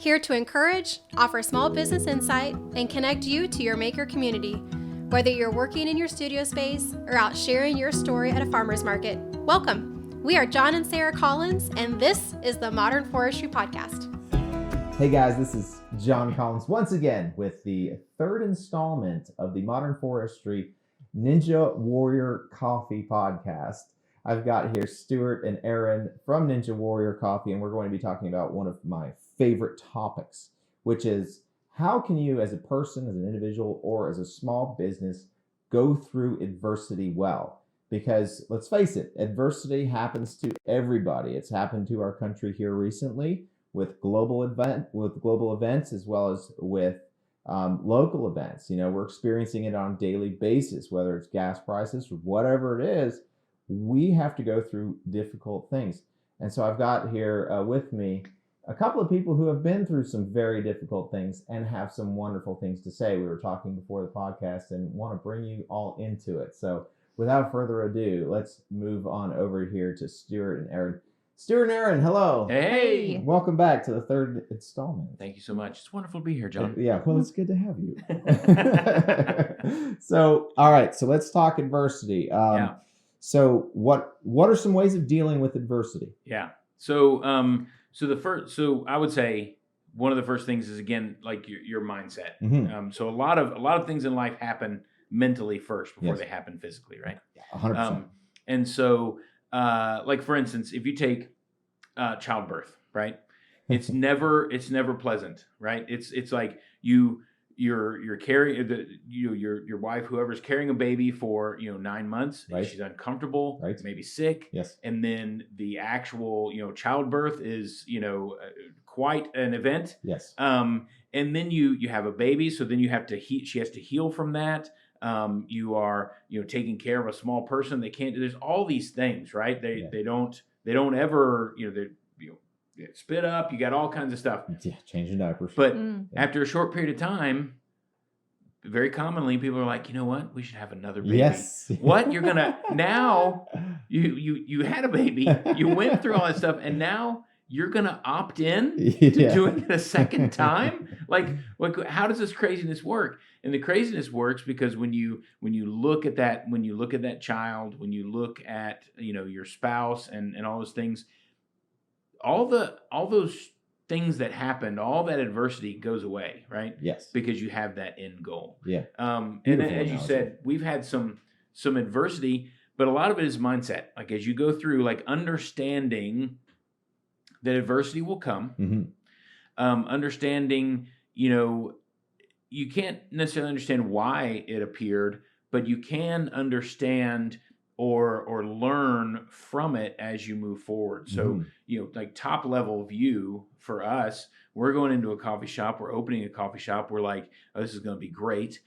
here to encourage, offer small business insight, and connect you to your maker community. Whether you're working in your studio space or out sharing your story at a farmer's market, welcome. We are John and Sarah Collins, and this is the Modern Forestry Podcast. Hey guys, this is John Collins once again with the third installment of the Modern Forestry Ninja Warrior Coffee Podcast. I've got here Stewart and Erin from Ninja Warrior Coffee, and we're going to be talking about one of my favorite topics, which is how can you as a person, as an individual, or as a small business go through adversity well? Because let's face it, adversity happens to everybody. It's happened to our country here recently with global events as well as with local events. You know, we're experiencing it on a daily basis, whether it's gas prices or whatever it is. We have to go through difficult things. And so I've got here with me a couple of people who have been through some very difficult things and have some wonderful things to say. We were talking before the podcast and want to bring you all into it. So without further ado, let's move on over here to Stewart and Erin. Stewart and Erin, hello. Hey. Welcome back to the third installment. Thank you so much. It's wonderful to be here, John. Yeah, well, it's good to have you. So, all right, so let's talk adversity. So what are some ways of dealing with adversity? Yeah. So I would say one of the first things is, again, like your mindset. Mm-hmm. So a lot of things in life happen mentally first before Yes. they happen physically, right? 100%. And so, like for instance, if you take childbirth, right? It's never pleasant, right? It's like you're carrying your wife, whoever's carrying a baby for 9 months, Right. she's uncomfortable, Right. maybe sick, Yes. and then the actual childbirth is quite an event. Yes. And then you have a baby, so then you have to she has to heal from that. You are taking care of a small person. They can't. There's all these things, right? They don't ever they spit up. You got all kinds of stuff. Yeah, changing diapers. But after a short period of time, very commonly people are like, you know what? We should have another baby. Yes. What? You're gonna now? You had a baby. You went through all that stuff, and now you're gonna opt in to doing it a second time? Like, how does this craziness work? And the craziness works because when you look at that child, when you look at your spouse and all those things, all those things that happened, all that adversity goes away, right? Yes. Because you have that end goal. Yeah. And Beautiful as you analogy. said, we've had some adversity, but a lot of it is mindset. Like as you go through, like understanding that adversity will come, Mm-hmm. understanding, you can't necessarily understand why it appeared, but you can understand or learn from it as you move forward. So, like top level view for us, we're going into a coffee shop, we're opening a coffee shop. We're like, oh, this is going to be great.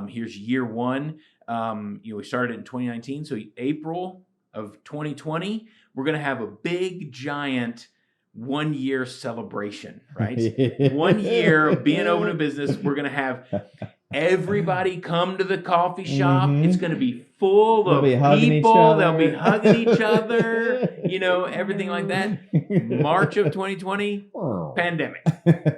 Here's year one. We started in 2019. So April of 2020, we're going to have a big, giant 1 year celebration, right? 1 year of being open a business. We're going to have everybody come to the coffee shop. Mm-hmm. It's going to be full They'll of be hugging each people. other. They'll be hugging each other, everything like that. March of 2020, pandemic,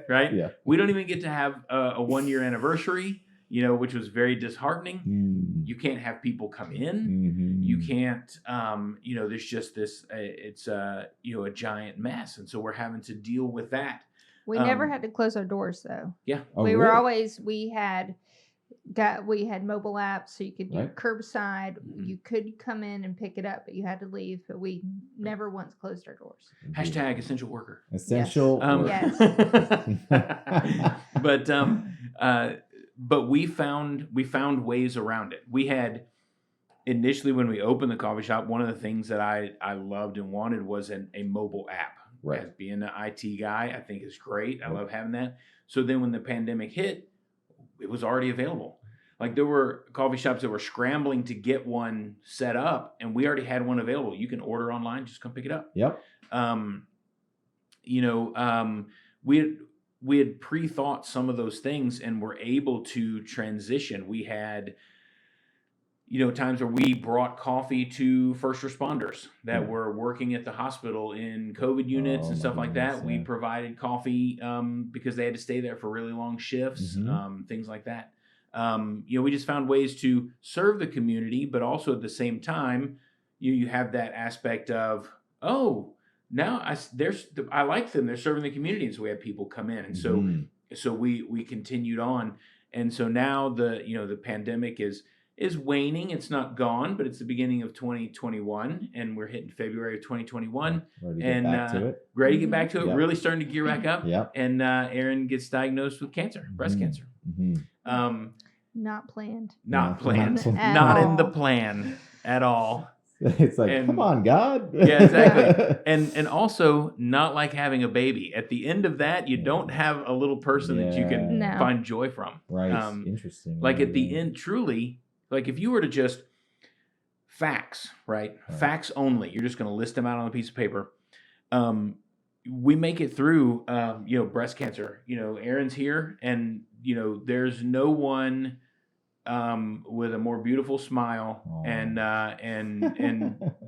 right? Yeah. We don't even get to have a 1 year anniversary, which was very disheartening. Mm-hmm. You can't have people come in. Mm-hmm. You can't, there's just this, it's a giant mess. And so we're having to deal with that. We never had to close our doors though. Yeah. Oh, we really? were always, we had mobile apps so you could do Right. curbside. Mhm. You could come in and pick it up, but you had to leave. But we never once closed our doors. Hashtag essential worker. Essential. Yes. But we found ways around it. We had initially, when we opened the coffee shop, one of the things that I loved and wanted was a mobile app. Right. As being an IT guy, I think is great. I love having that. So then when the pandemic hit, it was already available. Like there were coffee shops that were scrambling to get one set up, and we already had one available. You can order online, just come pick it up. Yep. We had pre-thought some of those things and were able to transition. We had times where we brought coffee to first responders that Hmm. were working at the hospital in COVID units Oh and my stuff like goodness, that. We yeah. provided coffee because they had to stay there for really long shifts, Mhm. things like that. We just found ways to serve the community, but also at the same time, you have that aspect of, oh, now I like them. They're serving the community, and so we had people come in, and Mhm. so we continued on, and so now the pandemic is waning. It's not gone, but it's the beginning of 2021, and we're hitting February of 2021, Ready to get and back to it. ready to get back to it. Yep. Really starting to gear back up. Yep. And Erin gets diagnosed with cancer, breast Mhm. cancer. Mhm. Not planned. Not planned, At not in the all. plan at all. It's like, And- come on, God. Yeah, exactly. And also not like having a baby. At the end of that, you Yeah. don't have a little person that you can No. find joy from. Right. Interesting. Like Yeah, at the yeah. end, truly, like if you were to just facts, right? Right. Facts only. You're just going to list them out on a piece of paper. We make it through, breast cancer. Erin's here, and there's no one with a more beautiful smile, Aw. and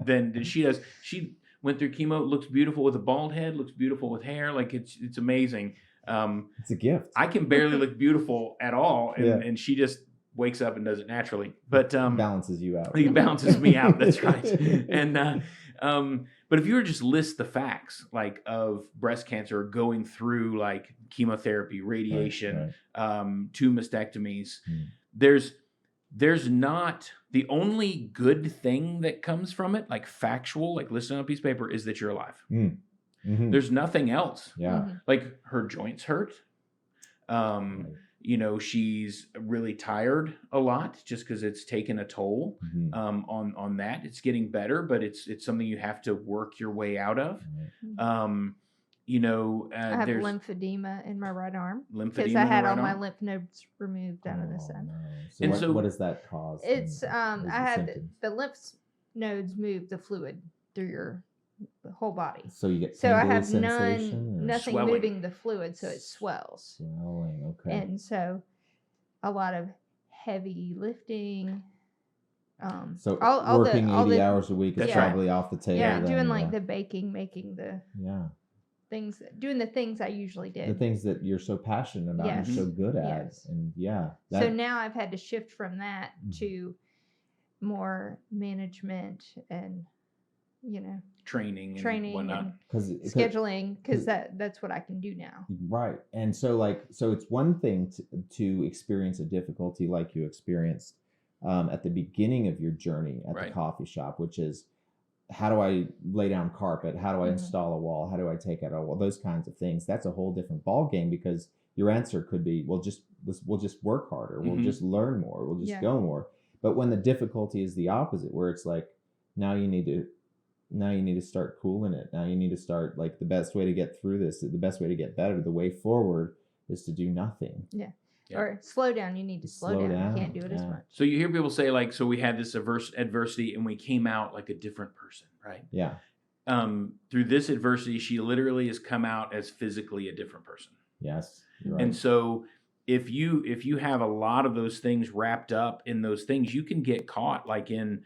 than she does. She went through chemo. Looks beautiful with a bald head. Looks beautiful with hair. Like it's amazing. It's a gift. I can barely look beautiful at all, and, Yeah. and she just wakes up and does it naturally. But Balances you out. it balances me out. That's right. And but if you were to just list the facts like of breast cancer going through like chemotherapy, radiation, Right. 2 mastectomies, Hmm. there's not the only good thing that comes from it, like factual, like listed on a piece of paper, is that you're alive. Mhm. There's nothing else. Yeah. Mhm. Like her joints hurt. She's really tired a lot just because it's taken a toll Mhm. on that. It's getting better, but it's something you have to work your way out of. Right. I have There's lymphedema in my right arm because lymphedema I in the had right all my arm. lymph nodes removed out of the Oh, sun. no. And So so- what does that cause? It's and what is I the had symptoms? the lymph nodes move the fluid through your whole body. So you get So I tingly have sensation or nothing Swelling. moving the fluid, so it swells. swelling. Okay. And so a lot of heavy lifting. So all working the, all 80 the, hours a week is That's right. probably off the table. yeah, then, doing like yeah. the baking, making the Yeah. things, doing the things I usually did. The things that you're so passionate about and Yes. so good at. Yes. And yeah. So that- now I've had to shift from that Mhm. to more management and Training training whatnot. and 'cause- scheduling, because 'cause- that's what I can do now. Right. And so it's one thing to experience a difficulty like you experienced at the beginning of your journey at Right. the coffee shop, which is how do I lay down carpet? How do I Mhm. install a wall? How do I take out a wall? Those kinds of things. That's a whole different ball game because your answer could be, we'll just work harder. We'll Mhm. just learn more. We'll just Yeah. go more. But when the difficulty is the opposite, where it's like, now you need to start cooling it. Now you need to start, like, the best way to get through this, the best way to get better, the way forward is to do nothing. Yeah. Or slow down. You need to slow down. You can't do it as yeah. much. So you hear people say like, so we had this adversity and we came out like a different person, right? Yeah. Through this adversity, she literally has come out as physically a different person. Yes. You're right. And so if you have a lot of those things wrapped up in those things, you can get caught like in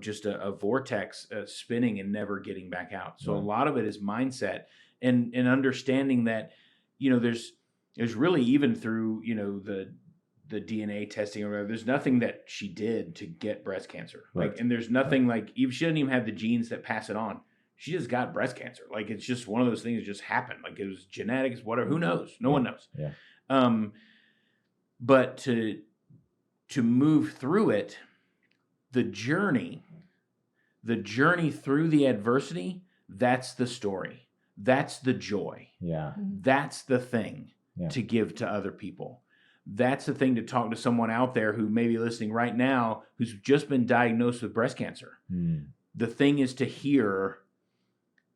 just a vortex spinning and never getting back out. So Right. a lot of it is mindset and understanding that there's really, even through the DNA testing or whatever, there's nothing that she did to get breast cancer. Right. Like, and there's nothing like, even she doesn't even have the genes that pass it on. She just got breast cancer. Like, it's just one of those things that just happened. Like, it was genetics, whatever. Who knows? No one knows. Yeah. But to move through it, the journey through the adversity, that's the story. That's the joy. Yeah. That's the thing Yeah. to give to other people. That's the thing to talk to someone out there who may be listening right now who's just been diagnosed with breast cancer. Mm. The thing is to hear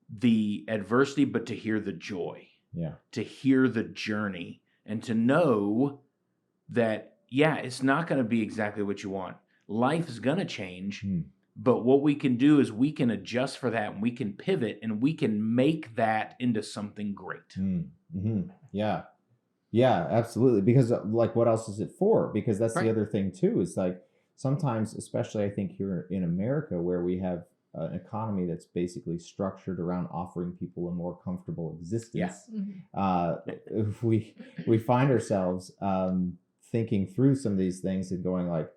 the adversity, but to hear the joy, Yeah. to hear the journey, and to know that, yeah, it's not going to be exactly what you want. Life is going to change. Mm. But what we can do is we can adjust for that, and we can pivot, and we can make that into something great. Mm. Mm-hmm. Yeah. Yeah, absolutely. Because like, what else is it for? Because that's Right. the other thing too, is like, sometimes, especially I think here in America, where we have an economy that's basically structured around offering people a more comfortable existence, if we find ourselves thinking through some of these things and going like,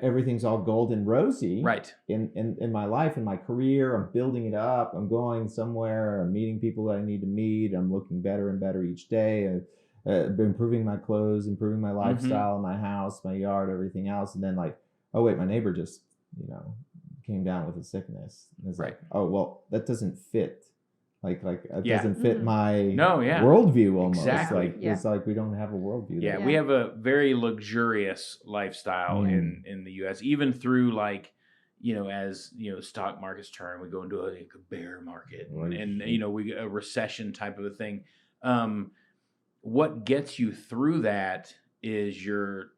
everything's all gold and rosy Right. in my life, in my career. I'm building it up. I'm going somewhere. I'm meeting people that I need to meet. I'm looking better and better each day. Improving my clothes, improving my lifestyle, my house, my yard, everything else. And then like, oh wait, my neighbor just, came down with a sickness. And it's like, oh, well, that doesn't fit. Like it doesn't fit my worldview almost. Exactly. Like it's like we don't have a worldview. Yeah, we have a very luxurious lifestyle in the U.S. Even through like, as stock markets turn, we go into a bear market, and we a recession type of a thing. What gets you through that is your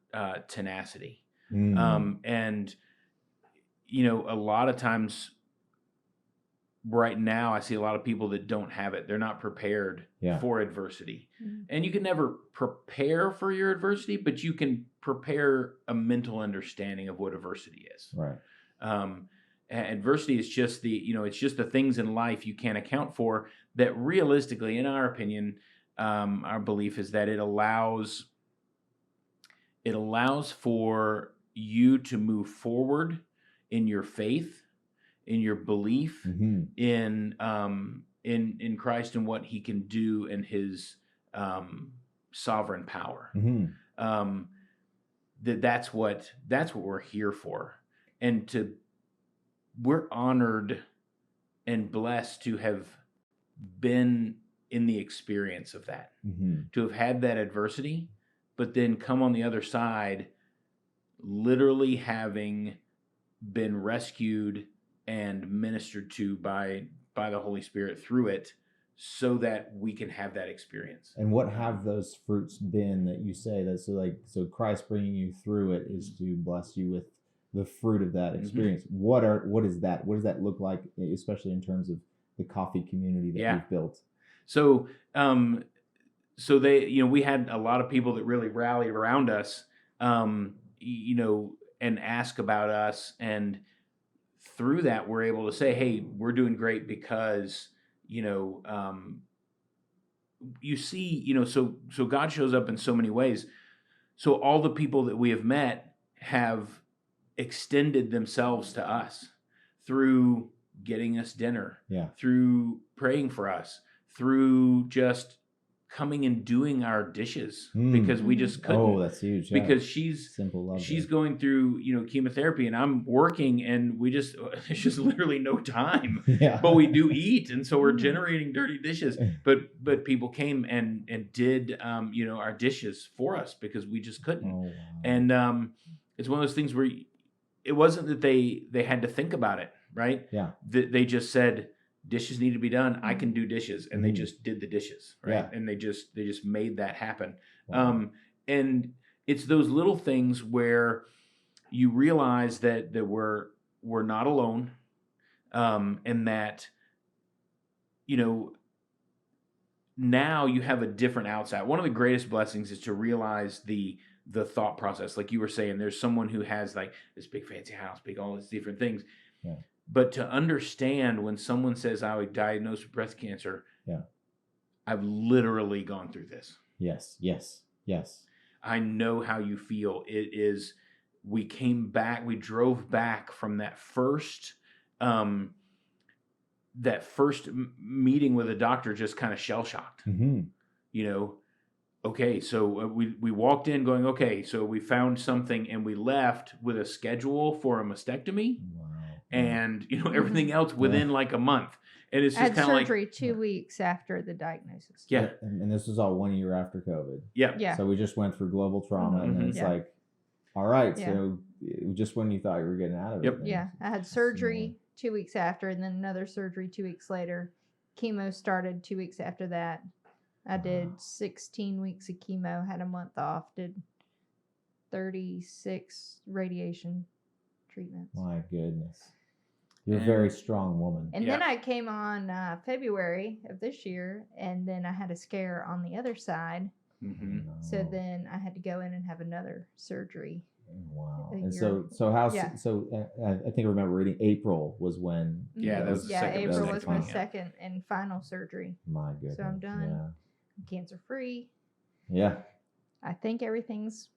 tenacity, and a lot of times. Right now, I see a lot of people that don't have it. They're not prepared for adversity. And you can never prepare for your adversity, but you can prepare a mental understanding of what adversity is. Right. Adversity is just it's just the things in life you can't account for that realistically, in our opinion, our belief is that it allows for you to move forward in your faith, in your belief in Christ and what He can do in His sovereign power. That's what we're here for, and we're honored and blessed to have been in the experience of that, to have had that adversity, but then come on the other side, literally having been rescued and ministered to by the Holy Spirit through it, so that we can have that experience. And what have those fruits been that you say that so Christ bringing you through it is to bless you with the fruit of that experience? What is that? What does that look like, especially in terms of the coffee community that you've built? So they we had a lot of people that really rallied around us, and ask about us, and through that, we're able to say, hey, we're doing great because, you see, so God shows up in so many ways. So all the people that we have met have extended themselves to us through getting us dinner, through praying for us, through just coming and doing our dishes because we just couldn't. Oh, that's huge. Because she's going through, chemotherapy, and I'm working, and there's just literally no time. But we do eat, and so we're generating dirty dishes. But people came and did our dishes for us because we just couldn't. Oh, wow. And it's one of those things where it wasn't that they had to think about it, right? Yeah. They just said, dishes need to be done. I can do dishes, and they just did the dishes, right? Yeah. And they just made that happen. Wow. And it's those little things where you realize that we're not alone, and that now you have a different outside. One of the greatest blessings is to realize the thought process, like you were saying. There's someone who has like this big fancy house, all these different things. Yeah. But to understand when someone says I was diagnosed with breast cancer, I've literally gone through this. Yes. I know how you feel. It is, we drove back from that first meeting with a doctor, just kind of shell-shocked. Okay, so we walked in going, okay, so we found something, and we left with a schedule for a mastectomy. Wow. And everything else within like a month, and it's just kind of like surgery 2 weeks after the diagnosis. Yeah, and this was all 1 year after COVID. Yeah. So we just went through global trauma, and then it's like, all right, so just when you thought you were getting out of it. Yeah, I had surgery 2 weeks after, and then another surgery 2 weeks later. Chemo started 2 weeks after that. I did 16 weeks of chemo, had a month off, did 36 radiation treatments. My goodness. You're a very strong woman. And then I came on February of this year, and then I had a scare on the other side. So then I had to go in and have another surgery. Wow. a And year. so how Yeah. I think I remember reading April was when Yeah, that was the second April visit was coming my out. second and final surgery. my goodness. So I'm done. Yeah. I'm cancer free. Yeah. I think everything's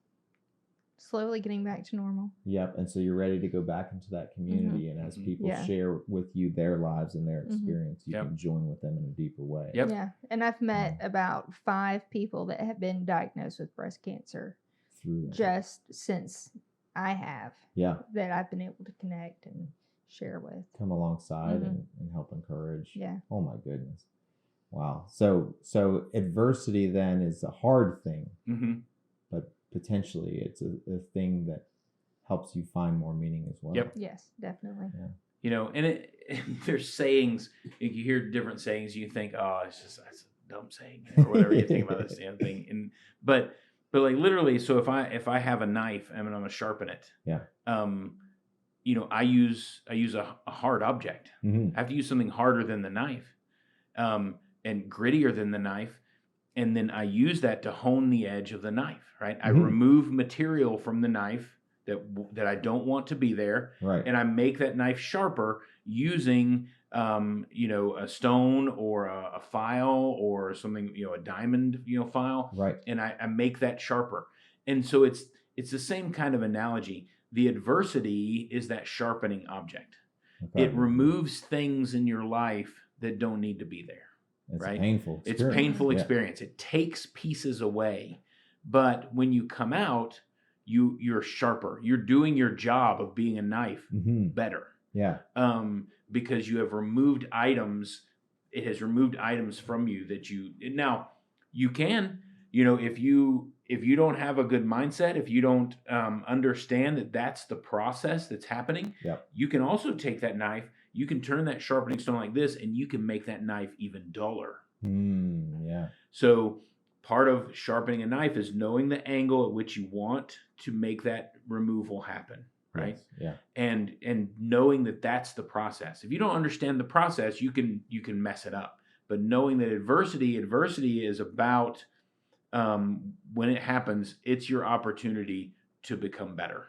slowly getting back to normal. Yep. And so you're ready to go back into that community, and as Mhm. people Yeah. share with you their lives and their Mhm. experience, you Yep. can join with them in a deeper way. Yep. Yeah. And I've met about 5 people that have been diagnosed with breast cancer Through that. just since I have, Yeah. that I've been able to connect and share with. Come alongside Mhm. and help encourage. Yeah. Oh my goodness. Wow. So adversity then is a hard thing, Mm-hmm. but potentially it's a thing that helps you find more meaning as well. Yep. Yes, definitely. You know, and there's sayings. You hear different sayings. You think, oh, that's a dumb saying, or whatever you think about this thing. And but like literally, so if I have a knife and I'm gonna sharpen it, Yeah. You know, I use a hard object. Mm-hmm. I have to use something harder than the knife, and grittier than the knife, and then I use that to hone the edge of the knife. Right. I Mhm. remove material from the knife that I don't want to be there. Right. And I make that knife sharper using, you know, a stone or a file or something, you know, a diamond, you know, file. Right. And I make that sharper. And so it's the same kind of analogy. The adversity is that sharpening object. Okay. It removes things in your life that don't need to be there. It's right? a painful experience. It's painful Yeah. experience. It takes pieces away. But when you come out, you're sharper. You're doing your job of being a knife Mm-hmm. better. Yeah. Because you have removed items. It has removed items from you that now you can, you know, if you don't have a good mindset, if you don't understand that that's the process that's happening, Yep. you can also take that knife, you can turn that sharpening stone like this, and you can make that knife even duller. Yeah. So part of sharpening a knife is knowing the angle at which you want to make that removal happen, right? Yes. Yeah. And knowing that that's the process. If you don't understand the process, you can mess it up. But knowing that adversity is about when it happens, it's your opportunity to become better.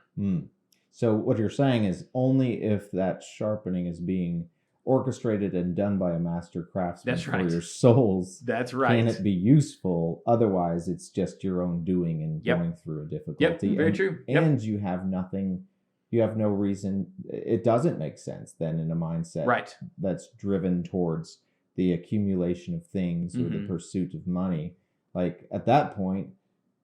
So what you're saying is only if that sharpening is being orchestrated and done by a master craftsman That's for right. your souls, That's right. can it be useful? Otherwise, it's just your own doing and Yep. going through a difficulty. Yep, very and, true. Yep. And you have nothing, you have no reason. It doesn't make sense then in a mindset Right. that's driven towards the accumulation of things or the Mhm. pursuit of money. Like at that point,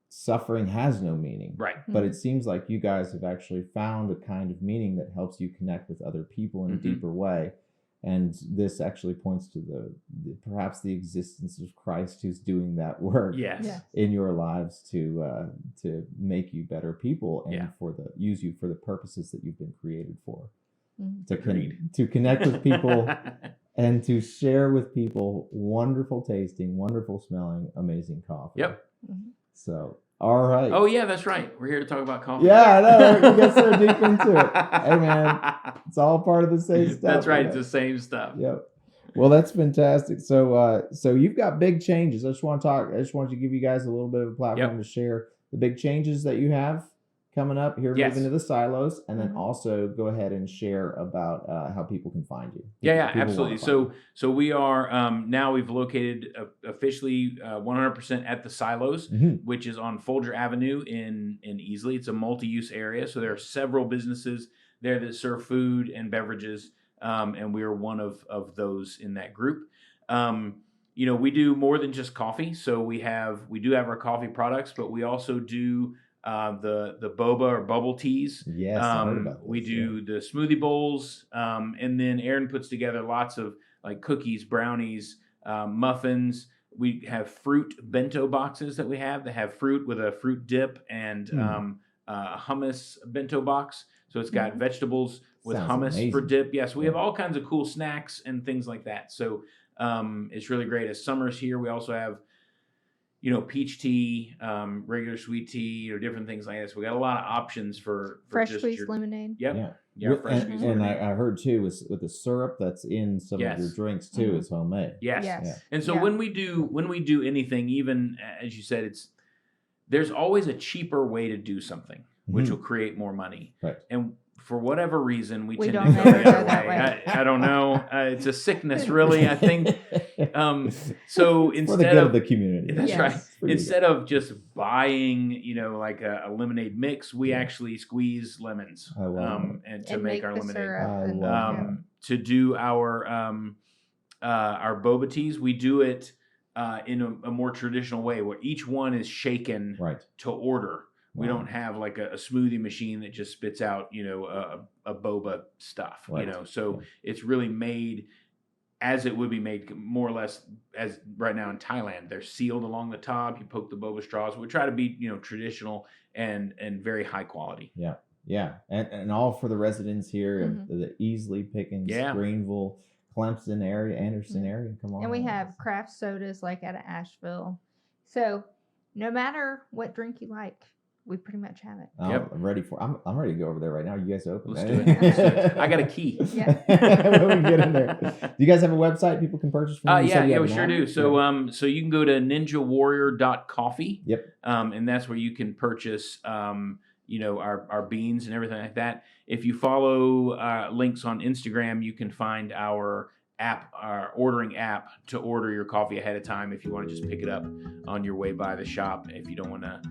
suffering has no meaning. Right. But it seems like you guys have actually found a kind of meaning that helps you connect with other people in a Mhm. deeper way. And this actually points to perhaps the existence of Christ who's doing that work Yes. Yeah. in your lives to make you better people and Yeah. use you for the purposes that you've been created for. Mhm. To connect with people and to share with people wonderful tasting, wonderful smelling, amazing coffee. Yep. Mhm. So, all right. Oh yeah, that's right. We're here to talk about coffee. Yeah, I know. We get so deep into it. Hey, man, it's all part of the same stuff. That's right. you It's know? the same stuff. Yep. Well, that's fantastic. So, so you've got big changes. I just want to give you guys a little bit of a platform to share the big changes that you have coming up here, Yes. moving to the silos, and then Mhm. also go ahead and share about how people can find you. Yeah, People absolutely. wanna find So we are now we've located officially 100% at the Silos, you. which is on Folger Avenue in Easley. It's a multi-use area, so there are several businesses there that serve food and beverages, and we are one of those in that group. You know, we do more than just coffee. So we do have our coffee products, but we also do the boba or bubble teas. Yes, I heard about this. We do the smoothie bowls, and then Erin puts together lots of like cookies, brownies, muffins. We have fruit bento boxes that have fruit with a fruit dip and a hummus bento box. So it's got vegetables with Sounds hummus for amazing. dip. Yes, we have Yeah. all kinds of cool snacks and things like that. So it's really great. As summer's here, we also have, you know, peach tea, regular sweet tea, or different things like this. We got a lot of options for Fresh just squeezed your lemonade. Yep. Yeah. Yeah, fresh and squeezed and lemonade. I heard too with the syrup that's in some of your Yes. drinks too Mhm. is homemade. Yes. Yes. Yeah. And so Yeah. when we do anything, even as you said, there's always a cheaper way to do something. which will create more money. Right. And for whatever reason, we tend don't to go ever the go other that way. way. I don't know. It's a sickness, really. I think. So for the instead good of of the community. that's Yes. right. Pretty good. Instead of just buying, like a lemonade mix, we Yeah. actually squeeze lemons I love and to And make our the lemonade. syrup I and- love To do our boba teas, we do it in a more traditional way where each one is shaken Right. to order. We Wow. don't have like a smoothie machine that just spits out, a boba stuff, Right. So Yeah. it's really made as it would be made, more or less as right now in Thailand. They're sealed along the top. You poke the boba straws. We try to be, traditional and very high quality. Yeah. And all for the residents here of the Easley, Pickens, Yeah. Greenville, Clemson area, Anderson area. Come on. And we have craft sodas like out of Asheville. So no matter what drink you like, we pretty much have it. Oh, Yep. I'm ready I'm ready to go over there right now. You guys open? Let's do it. Let's do it. I got a key. Yeah. When we get in there. Do you guys have a website people can purchase from? You said you Yeah, have we an sure app? do. So, Yeah. so you can go to ninjawarrior.coffee. Yep. And that's where you can purchase, our beans and everything like that. If you follow links on Instagram, you can find our app, our ordering app, to order your coffee ahead of time if you want to just pick it up on your way by the shop. If you don't want to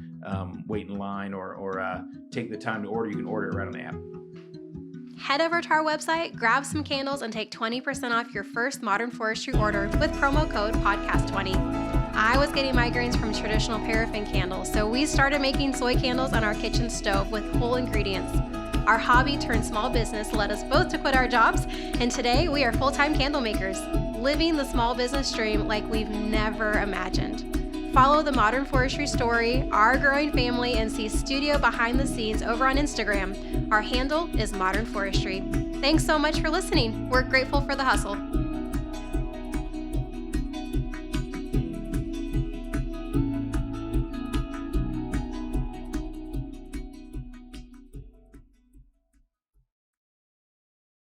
wait in line or take the time to order, you can order it right on the app. Head over to our website, grab some candles, and take 20% off your first Modern Forestry order with promo code podcast20. I was getting migraines from traditional paraffin candles, so we started making soy candles on our kitchen stove with whole ingredients. Our hobby turned small business led us both to quit our jobs, and today we are full-time candle makers, living the small business dream like we've never imagined. Follow the Modern Forestry story, our growing family, and see studio behind the scenes over on Instagram. Our handle is Modern Forestry. Thanks so much for listening. We're grateful for the hustle.